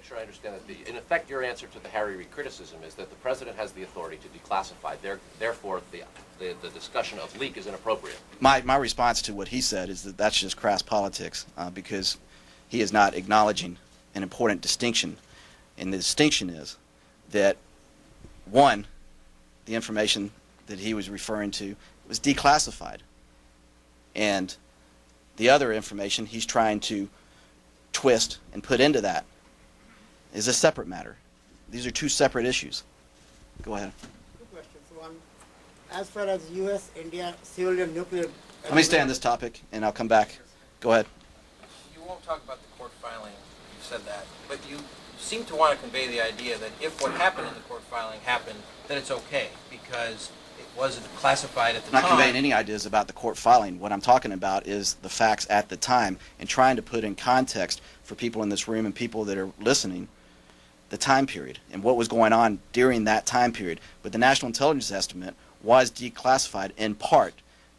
make sure I understand that. In effect, your answer to the Harry Reid criticism is that the president has the authority to declassify. Therefore, the discussion of leak is inappropriate. My response to what he said is that that's just crass politics because he is not acknowledging an important distinction. And the distinction is that, one, the information that he was referring to was declassified. And the other information he's trying to twist and put into that is a separate matter. These are two separate issues. Go ahead. Two questions. One, as far as U.S., India, civilian nuclear... Let me stay on this topic, and I'll come back. Go ahead. You won't talk about the court filing. You said that. But you seem to want to convey the idea that if what happened in the court filing happened, that it's okay because it wasn't classified at the time. I'm not conveying any ideas about the court filing. What I'm talking about is the facts at the time and trying to put in context for people in this room and people that are listening the time period and what was going on during that time period. But the National Intelligence Estimate was declassified in part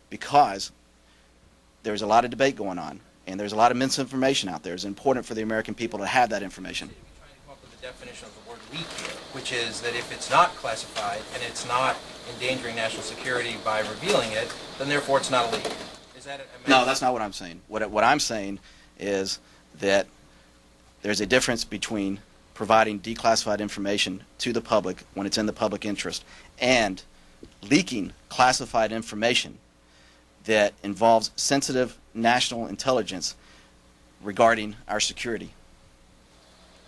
because there was a lot of debate going on and there's a lot of misinformation out there. It's important for the American people to have that information. You're trying to come up with a definition of the word leak here, which is that if it's not classified and it's not endangering national security by revealing it, then therefore it's not a leak. Is that a No, that's not what I'm saying. What I'm saying is that there's a difference between providing declassified information to the public when it's in the public interest and leaking classified information that involves sensitive national intelligence regarding our security.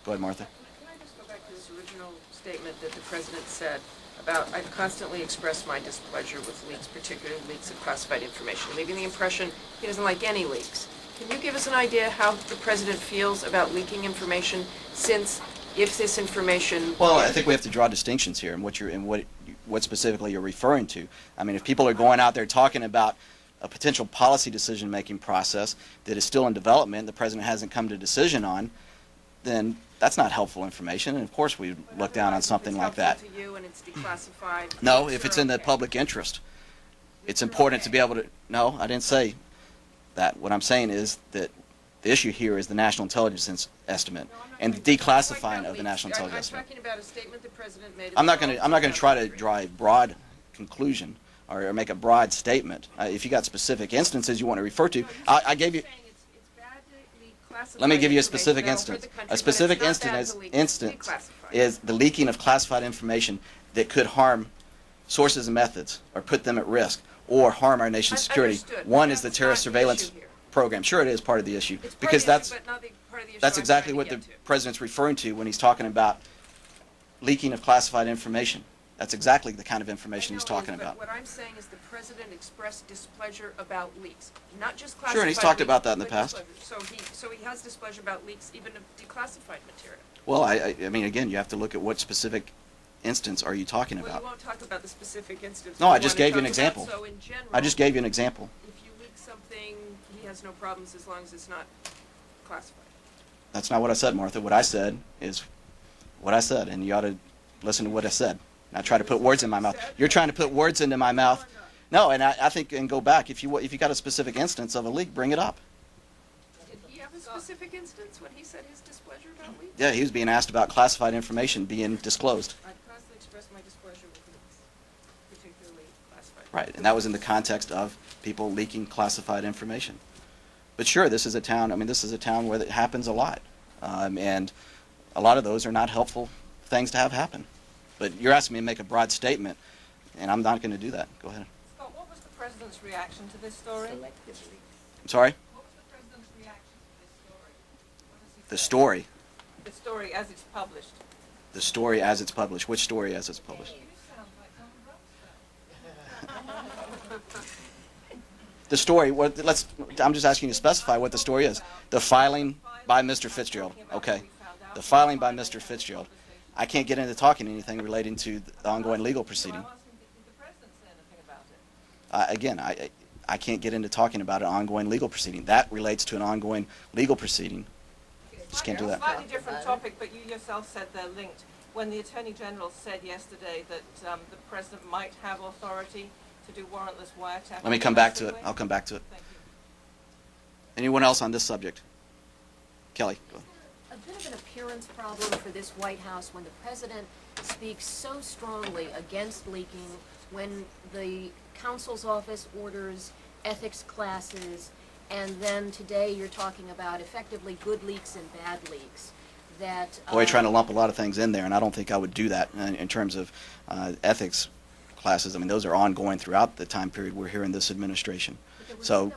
Go ahead, Martha. Can I just go back to this original statement that the President said about, I've constantly expressed my displeasure with leaks, particularly leaks of classified information, leaving the impression he doesn't like any leaks. Can you give us an idea how the President feels about leaking information since if this information... Well, I think we have to draw distinctions here in what specifically you're referring to. I mean, if people are going out there talking about a potential policy decision-making process that is still in development, the President hasn't come to a decision on, then that's not helpful information, and of course we look down on something like that. To you and it's declassified, no, if it's in the public interest. It's important to be able to... No, I didn't say that. What I'm saying is that the issue here is the National Intelligence Estimate and the declassifying of the National Intelligence Estimate. I'm talking about a statement the President made... I'm not going to try to draw a broad conclusion or make a broad statement. If you got specific instances you want to refer to, I gave you... Let me give you a specific instance. A specific instance is the leaking of classified information that could harm sources and methods or put them at risk or harm our nation's security. One is the terrorist surveillance program. Sure, it is part of the issue because that's exactly what the President's referring to when he's talking about leaking of classified information. That's exactly the kind of information he's talking about. What I'm saying is the President expressed displeasure about leaks, not just classified. Sure, and he's talked about that in the past. So he has displeasure about leaks, even of declassified material. Well, I mean, again, you have to look at what specific instance are you talking about. Well, you won't talk about the specific instance. No, I just gave you an example. So in general, I just gave you an example. If you leak something, he has no problems as long as it's not classified. That's not what I said, Martha. What I said is what I said, and you ought to listen to what I said. Not try to put words in my mouth. You're trying to put words into my mouth. No, and I think, and go back, if you got a specific instance of a leak, bring it up. Did he have a specific instance when he said his displeasure about leaks? Yeah, he was being asked about classified information being disclosed. I constantly express my displeasure with leaks, particularly classified. Right, and that was in the context of people leaking classified information. But sure, this is a town, I mean, this is a town where it happens a lot. And a lot of those are not helpful things to have happen. But you're asking me to make a broad statement, and I'm not going to do that. Go ahead. Scott, what was the President's reaction to this story? I'm sorry? What was the President's reaction to this story? The story. The story as it's published. The story as it's published. Which story as it's published? You sound like Donald Rumsfeld. The story, I'm just asking you to specify what the story is. The filing by Mr. Fitzgerald. Okay. The filing by Mr. Fitzgerald. I can't get into talking anything relating to the ongoing legal proceeding. Did the President say anything about it? Again, I can't get into talking about an ongoing legal proceeding. That relates to an ongoing legal proceeding. Just can't do that. Slightly different topic, but you yourself said they're linked. When the Attorney General said yesterday that the President might have authority to do warrantless wiretap. Let me come back to it. I'll come back to it. Thank you. Anyone else on this subject? Kelly, go ahead. a bit of an appearance problem for this White House when the president speaks so strongly against leaking, when the counsel's office orders ethics classes, and then today you're talking about effectively good leaks and bad leaks? That Boy, you're trying to lump a lot of things in there, and I don't think I would do that in terms of ethics classes. I mean, those are ongoing throughout the time period we're here in this administration. So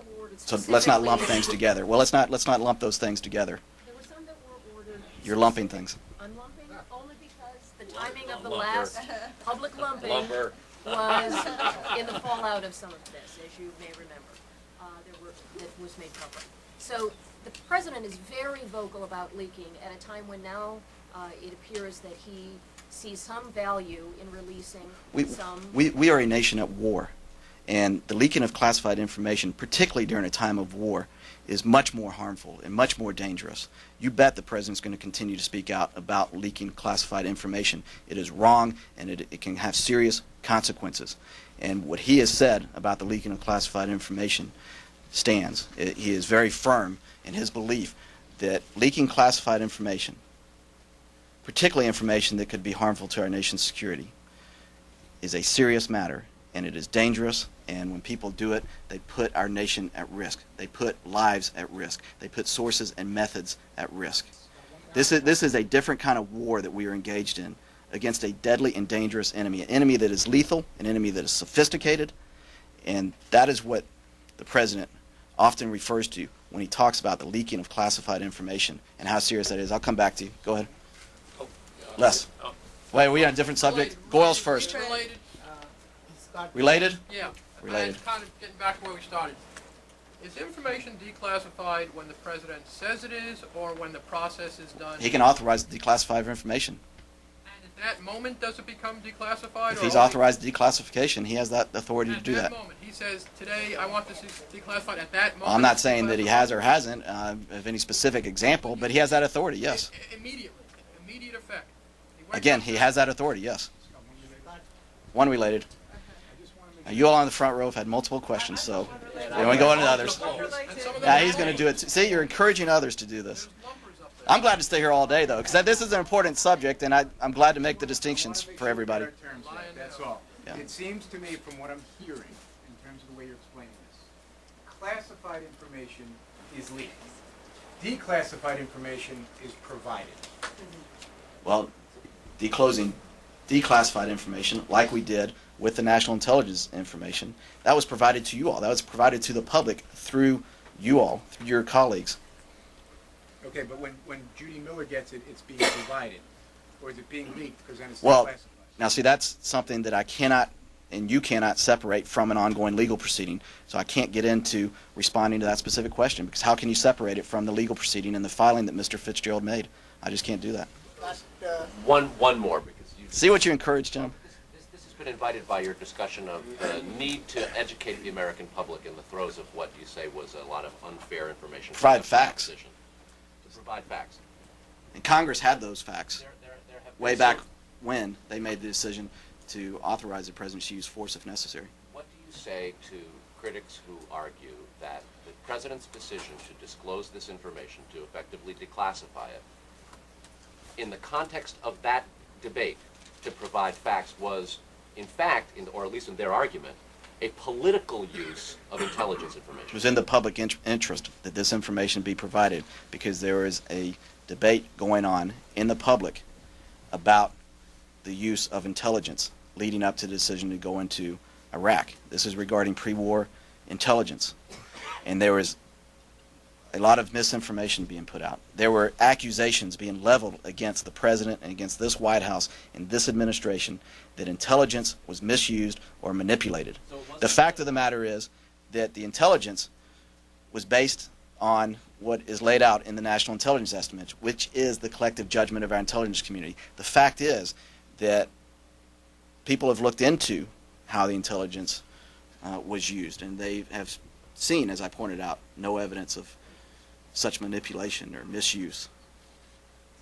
let's not lump things together. Well, let's not lump those things together. There were some that were ordered. You're lumping things. I'm lumping only because the timing of the last public lumping Lumper. was in the fallout of some of this, as you may remember. That was made public. So the president is very vocal about leaking at a time when now it appears that he sees some value in releasing some. We are a nation at war, and the leaking of classified information, particularly during a time of war, is much more harmful and much more dangerous. You bet the president's going to continue to speak out about leaking classified information. It is wrong, and it can have serious consequences. And what he has said about the leaking of classified information stands. He is very firm in his belief that leaking classified information, particularly information that could be harmful to our nation's security, is a serious matter, and it is dangerous, and when people do it, they put our nation at risk. They put lives at risk. They put sources and methods at risk. This is a different kind of war that we are engaged in against a deadly and dangerous enemy, an enemy that is lethal, an enemy that is sophisticated, and that is what the president often refers to when he talks about the leaking of classified information and how serious that is. I'll come back to you. Go ahead. Les. Wait, are we on a different subject? Goyle's first. Related? Related? Yeah. Related. And kind of getting back to where we started. Is information declassified when the president says it is, or when the process is done? He can authorize the declassified information. And at that moment, does it become declassified? If or he's only- authorized declassification, he has that authority to do that. At that moment, he says, today I want this declassified. At that moment. I'm not it's saying that he has or declassified. hasn't of any specific example, but he has that authority, yes. Immediately. Immediate effect. Again, he has that authority, yes. One related. Now, you all on the front row have had multiple questions, so we want to go on to others. Yeah, he's going to do it. See, you're encouraging others to do this. I'm glad to stay here all day, though, because this is an important subject, and I'm glad to make the distinctions for everybody. That's all. Yeah. It seems to me, from what I'm hearing, in terms of the way you're explaining this, classified information is leaked. Declassified information is provided. Well, declassified information, like we did with the national intelligence information, that was provided to you all. That was provided to the public through you all, through your colleagues. Okay, but when Judy Miller gets it, it's being provided. Or is it being leaked because then it's Well, declassified? now see, that's something that I cannot and you cannot separate from an ongoing legal proceeding. So I can't get into responding to that specific question, because how can you separate it from the legal proceeding and the filing that Mr. Fitzgerald made? I just can't do that. One more, because you See what you encourage, Jim? This has been invited by your discussion of the need to educate the American public in the throes of what you say was a lot of unfair information. Provide facts. To provide facts. And Congress had those facts There have way been back some- when they made the decision to authorize the president to use force if necessary. What do you say to critics who argue that the president's decision to disclose this information, to effectively declassify it, in the context of that debate, to provide facts, was, in fact, or at least in their argument, a political use of intelligence It information? was in the public interest that this information be provided, because there is a debate going on in the public about the use of intelligence leading up to the decision to go into Iraq. This is regarding pre-war intelligence. And there was a lot of misinformation being put out. There were accusations being leveled against the president and against this White House and this administration that intelligence was misused or manipulated. The fact of the matter is that the intelligence was based on what is laid out in the National Intelligence Estimate, which is the collective judgment of our intelligence community. The fact is that people have looked into how the intelligence was used, and they have seen, as I pointed out, no evidence of such manipulation or misuse.